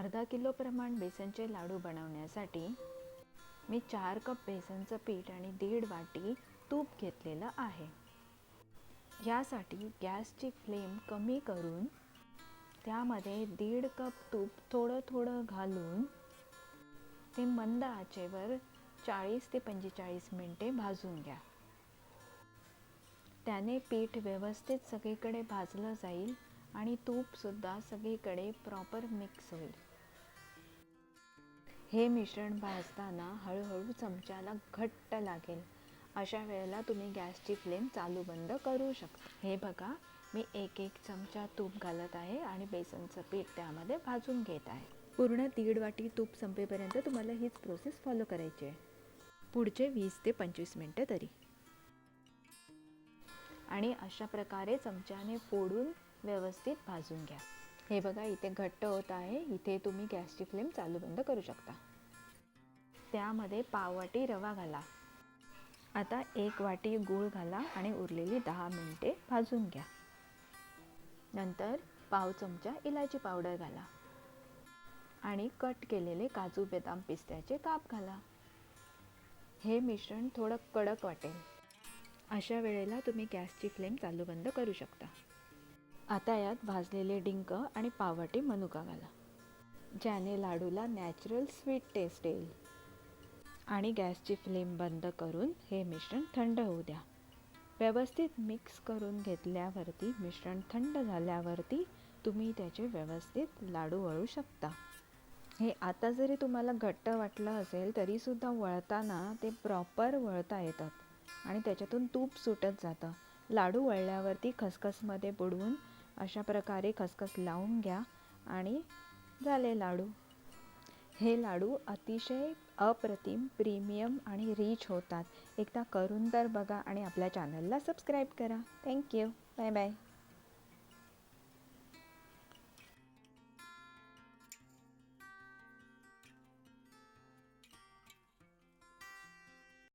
अर्धा किलो प्रमाण बेसनचे लाडू बनवण्यासाठी मी 4 कप बेसनचं पीठ आणि 1.5 वाटी तूप घेतलेलं आहे. यासाठी गॅसची फ्लेम कमी करून त्यामध्ये 1.5 कप तूप थोडं थोडं घालून ते मंद आचेवर 40 ते 45 मिनिटे भाजून घ्या. त्याने पीठ व्यवस्थित सगळीकडे भाजलं जाईल आणि तूपसुद्धा सगळीकडे प्रॉपर मिक्स होईल. हे मिश्रण भाजताना हळूहळू चमच्याला घट्ट लागेल. अशा वेळेला तुम्ही गॅसची फ्लेम चालू बंद करू शकता. हे बघा, मी एक चमचा तूप घालत आहे आणि बेसनचं पीठ त्यामध्ये भाजून घेत आहे. पूर्ण 1.5 वाटी तूप संपेपर्यंत तुम्हाला हीच प्रोसेस फॉलो करायची आहे. पुढचे 20 ते 25 मिनटं तरी. आणि अशा प्रकारे चमच्याने फोडून व्यवस्थित भाजून घ्या. हे बघा, इथे घट्ट होत आहे. इथे तुम्ही गॅसची फ्लेम चालू बंद करू शकता. त्यामध्ये पाव वाटी रवा घाला. आता 1 वाटी गूळ घाला आणि उरलेली 10 मिनिटे भाजून घ्या. नंतर पाव चमचा इलायची पावडर घाला आणि कट केलेले काजू, बदाम, पिस्त्याचे काप घाला. हे मिश्रण थोडं कडक वाटेल. अशा वेळेला तुम्ही गॅसची फ्लेम चालू बंद करू शकता. आता यात भाजलेले डिंक आणि पाववाटी मनुका घाला, ज्याने लाडूला नॅचरल स्वीट टेस्ट येईल. आणि गॅसची फ्लेम बंद करून हे मिश्रण थंड होऊ द्या. व्यवस्थित मिक्स करून घेतल्यावरती मिश्रण थंड झाल्यावरती तुम्ही त्याचे व्यवस्थित लाडू वळू शकता. हे आता जरी तुम्हाला घट्ट वाटलं असेल तरीसुद्धा वळताना ते प्रॉपर वळता येतात आणि त्याच्यातून तूप सुटत जातं. लाडू वळल्यावरती खसखसमध्ये बुडवून अशा प्रकारे खसखस लावून घ्या आणि झाले लाडू. हे लाडू अतिशय अप्रतिम, प्रीमियम आणि रिच होतात. एकदा करून तर बघा आणि आपल्या चॅनलला सबस्क्राईब करा. थँक्यू. Bye bye.